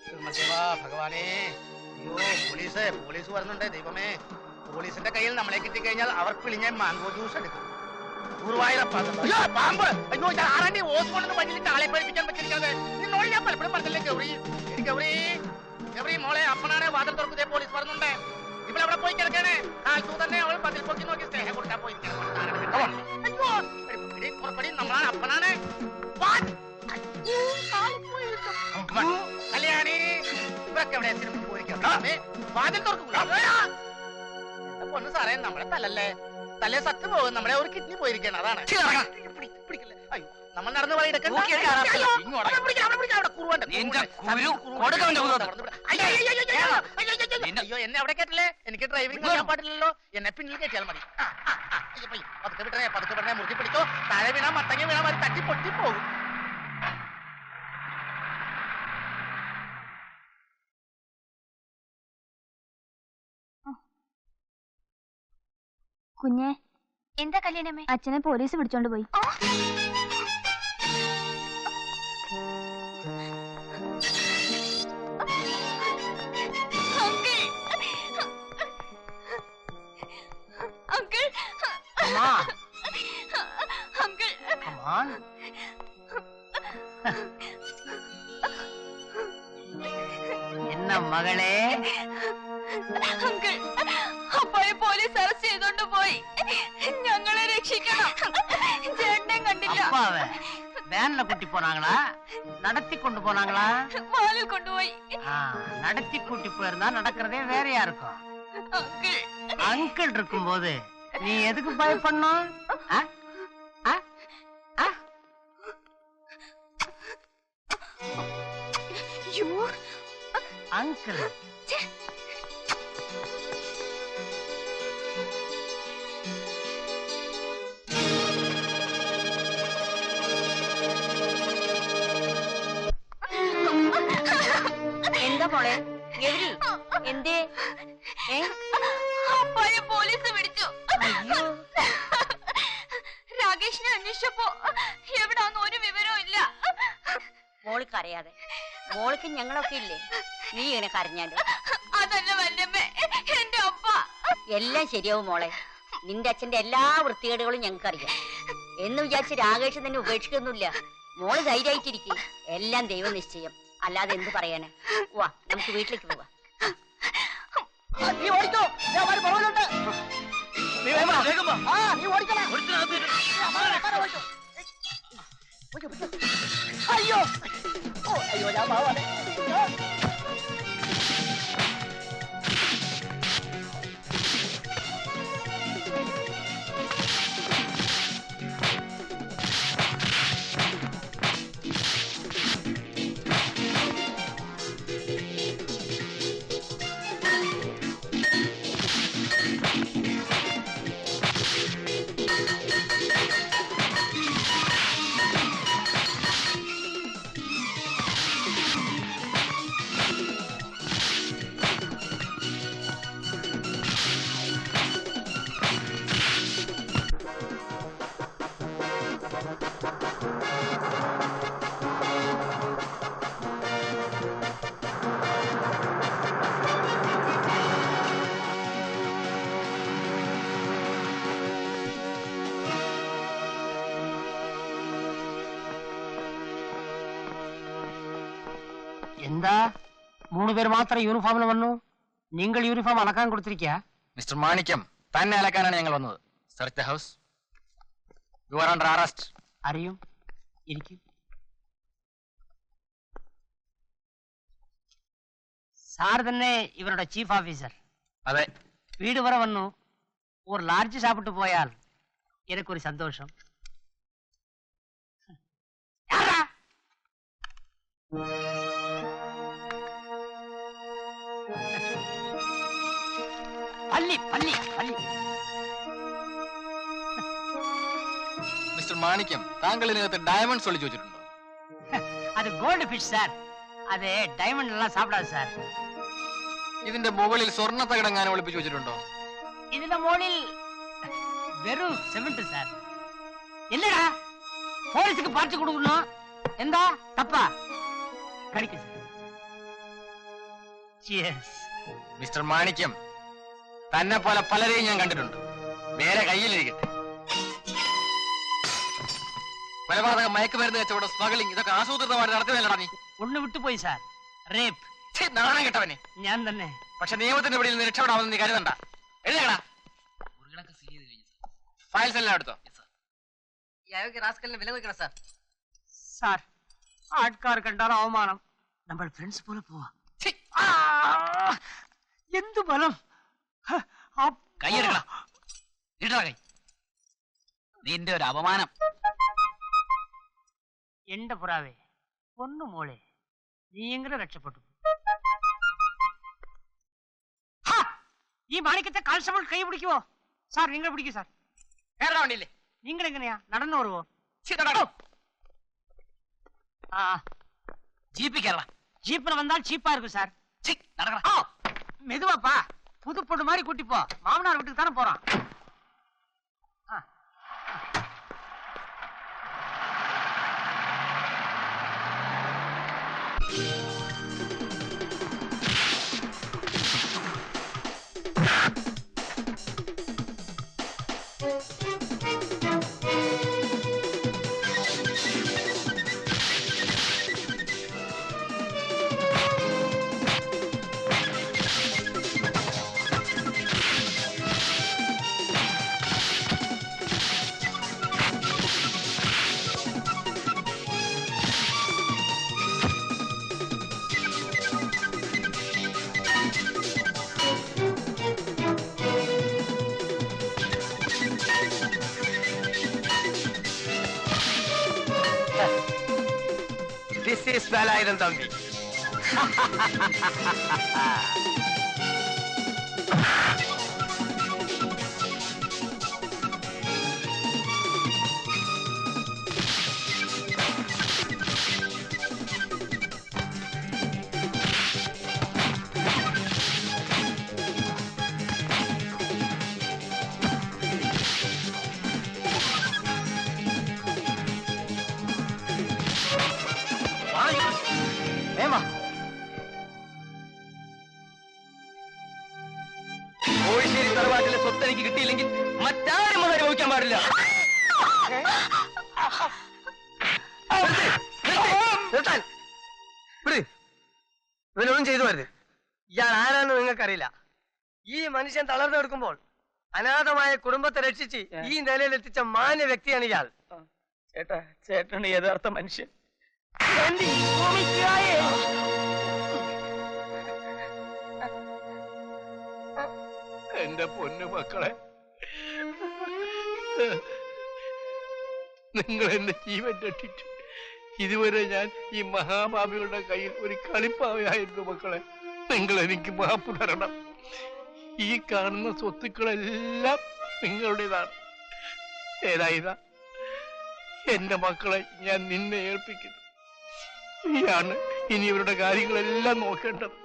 ഭഗവാനേ, അയ്യോ പോലീസ് വരുന്നുണ്ട്. ദൈവമേ, പോലീസിന്റെ കയ്യിൽ നമ്മളെ കിട്ടിക്കഴിഞ്ഞാൽ അവർ പിളിഞ്ഞ മാംഗോ ജ്യൂസ് എടുക്കും. പാമ്പ്! അയ്യോ, ആരാണ്ടി ഓസ് കൊണ്ടൊന്ന് വണ്ടിയിട്ട് ആളെ പഠിപ്പിക്കാൻ പറ്റിയിരിക്കാതെ നിന്നോട് ഞാൻ പലപ്പോഴും പറഞ്ഞില്ലേ ഗൗരി. ഗൗരി മോളെ, അപ്പനാണ് വാതിൽ തുറക്കുന്നേ, പോലീസ് വരുന്നുണ്ട്. ഇവളെവിടെ പോയി കിടക്കാണ്? കാലത്തു തന്നെ അവൾ പതിൽ പൊക്കി നോക്കി സ്നേഹം കൊടുക്കാൻ പോയിരിക്കണം. നമ്മളാണ് അപ്പനാണ്. കല്യാണി, ഇവരൊക്കെ എവിടെ പോയിരിക്കാം? വാതിൽ തുറക്കുക. പൊന്നു സാറേ, നമ്മളെ തലല്ലേ, തലേ സത്ത് പോകും. നമ്മളെ ഒരു കിഡ്നി പോയിരിക്കണം. അതാണ്. അയ്യോ, നമ്മൾ നടന്ന് വഴിയെടുക്കണ്ട. അയ്യോ, എന്നെ അവിടെ കേട്ടില്ലേ? എനിക്ക് ഡ്രൈവിംഗ് ചെയ്യാൻ പാടില്ലല്ലോ. എന്നെ പിന്നിൽ കയറ്റിയാൽ മതി. പതുക്കെ വിടണേ, മുറുക്കി പിടിച്ചോ. താഴെ വീണാ മത്തങ്ങ വീണാ മതി, തട്ടി പൊട്ടി പോകും. കുഞ്ഞെ, എന്താ കല്യാണമേ? അച്ഛനെ പോലീസ് പിടിച്ചോണ്ട് പോയി. എന്നാ മകളെ, അപ്പോഴേ പോലീസ് അറസ്റ്റ് ചെയ്തോണ്ട് പോയി. ഞങ്ങളെ രക്ഷിക്കണം. ചേട്ടനെ കണ്ടില്ല. வேன்ல கூட்டி போனாங்களா, நடத்தி கொண்டு போனாங்களா? வாலில் கொண்டு போய். நடத்தி கூட்டி போயிருந்தா நடக்கிறதே வேறையா இருக்கும். அங்கிள் இருக்கும்போது நீ எதுக்கு பயப்படணும்? அங்கிள் എന്താ മോളെ ഗൗരി, എന്തേ? അപ്പായെ പോലീസ് പിടിച്ചു. രാകേഷിനെ അന്വേഷിച്ചപ്പോ എവിടാന്ന് ഒരു വിവരവും ഇല്ല. മോൾക്ക് അറിയാതെ മോൾക്ക് ഞങ്ങളൊക്കെ ഇല്ലേ, നീ ഇങ്ങനെ കരഞ്ഞാലോ? അതല്ല വല്ലമ്മേ, എന്റെ അപ്പ. എല്ലാം ശരിയാവും മോളെ. നിന്റെ അച്ഛന്റെ എല്ലാ വൃത്തികേടുകളും ഞങ്ങൾക്കറിയാം. എന്ന് വിചാരിച്ച് രാകേഷ് തന്നെ ഉപേക്ഷിക്കൊന്നുമില്ല. മോള് ധൈര്യമായിട്ടിരിക്കും. എല്ലാം ദൈവം നിശ്ചയം, അല്ലാതെ എന്ത് പറയാന്. വാ, നമുക്ക് വീട്ടിലേക്ക് പോവാ. അയ്യോ അയ്യോ, ഞാൻ പാവാണ്. എന്താ 3 പേര് മാത്രം യൂണിഫോമിൽ വന്നു? നിങ്ങൾ യൂണിഫോം അലക്കാൻ കൊടുത്തിരിക്കുക? മിസ്റ്റർ മാണിക്യം, തന്നെ അലക്കാനാണ് ഞങ്ങൾ വന്നത്. Search the house. You are under arrest. അറിയും, ഇരിക്കും. സാർ തന്നെ ഇവരുടെ ചീഫ് ഓഫീസർ? അതെ. വീട് വരെ വന്നു. ഒരു ലാർജ് സാപ്പിട്ട് പോയാൽ എനിക്കൊരു സന്തോഷം. പല്ലി പല്ലി പല്ലി. മിസ്റ്റർ മാണിക്യം, താങ്കൾ ഇതിനകത്ത് ഡയമണ്ട്സ് ഒളിച്ചു വെച്ചിട്ടുണ്ടോ? അത് ഗോൾഡ് ഫിഷ് സാർ. അത് ഡയമണ്ട് എല്ലാം സാപ്പിടാது സാർ. ഇതിന്റെ മുകളിൽ സ്വർണ്ണ തകിടങ്ങാനും ഒളിപ്പിച്ചു വെച്ചിട്ടുണ്ടോ? ഇതിന്റെ മുകളിൽ വെറും സിമന്റ് സാർ. എന്നടാ പോലീസുക്ക് പാർട്ടി കൊടുക്കണോ? എന്താ തപ്പാ? കടിക്ക് സാർ. മിസ്റ്റർ മാണിക്യം, തന്നെ പോലെ പലരെയും ഞാൻ കണ്ടിട്ടുണ്ട്. വേറെ കയ്യിലിരിക്കട്ടെ. കൊലപാതകം, മയക്കുമരുന്ന് കച്ചവടം, സ്മഗ്ലിംഗ്, ഇതൊക്കെ ആസൂത്രിതമായിട്ട് നടത്തുന്നില്ലടാ നീ. ഒന്ന് വിട്ടുപോയി സാർ. റേപ്പ്. നാണം കേട്ടവനെ. ഞാൻ തന്നെ. പക്ഷെ നിയമത്തിന്റെ പിടിയിൽ നിന്ന് രക്ഷപ്പെടാമെന്ന് നീ കരുതണ്ട. എഴുതേടാ. ഫയൽസ് എല്ലാം എടുത്തോ. വില വയ്ക്കണം സാർ. സാർ, ആൾക്കാർ കണ്ടാൽ അവമാനം. നമ്മൾ ഫ്രണ്ട്സ് പോലെ പോവാ. എന്തു ബലം! കൈയെടുക്കടാ. ഇടടാ കൈ. നിന്റെ ഒരു അപമാനം. എന്റെ പുറാവേ, ഒന്നു മോളെ, നീയെങ്കിലും രക്ഷപ്പെട്ടു. ഈ മാണിക്കത്തെ കാൽസമൾ കൈ പിടിക്കുവോ സാർ? നിങ്ങൾ പിടിക്കൂ സാർ. കേരള വണ്ടിയില്ലേ? നിങ്ങൾ എങ്ങനെയാ നടന്നു വരുവോ? ജീപ്പി കേരള. ஜீப்ல வந்தால் சீப்பா இருக்கும் சார். மெதுவாப்பா, புது பொண்ணு மாதிரி கூட்டிப்போ. மாமனார் வீட்டுக்கு தானே போறான். This is Velayutham Thambi. Kozhissery തറവാട്ടിലെ സ്വത്ത് എനിക്ക് കിട്ടിയില്ലെങ്കിൽ മറ്റാരും അത് അനുഭവിക്കാൻ പാടില്ല. ഇവനൊന്നും ചെയ്തു വരുത്. ഇയാൾ ആരാന്ന് നിങ്ങൾക്കറിയില്ല. ഈ മനുഷ്യൻ തളർന്നു എടുക്കുമ്പോൾ അനാഥമായ കുടുംബത്തെ രക്ഷിച്ച് ഈ നിലയിലെത്തിച്ച മാന്യ വ്യക്തിയാണ് ഇയാൾ. ചേട്ടാ, ചേട്ടനാണ് യഥാർത്ഥ മനുഷ്യൻ. എന്റെ പൊന്നു മക്കളെ, നിങ്ങൾ എന്റെ ജീവൻ രക്ഷിച്ചു. ഇതുവരെ ഞാൻ ഈ മഹാഭാവികളുടെ കയ്യിൽ ഒരു കളിപ്പാവയായിരുന്നു. മക്കളെ, നിങ്ങൾ എനിക്ക് മാപ്പ് തരണം. ഈ കാണുന്ന സ്വത്തുക്കളെല്ലാം നിങ്ങളുടേതാണ്. ഏതായതാ എന്റെ മക്കളെ ഞാൻ നിന്നെ ഏൽപ്പിക്കുന്നു. നീയാണ് ഇനി ഇവരുടെ കാര്യങ്ങളെല്ലാം നോക്കേണ്ടത്.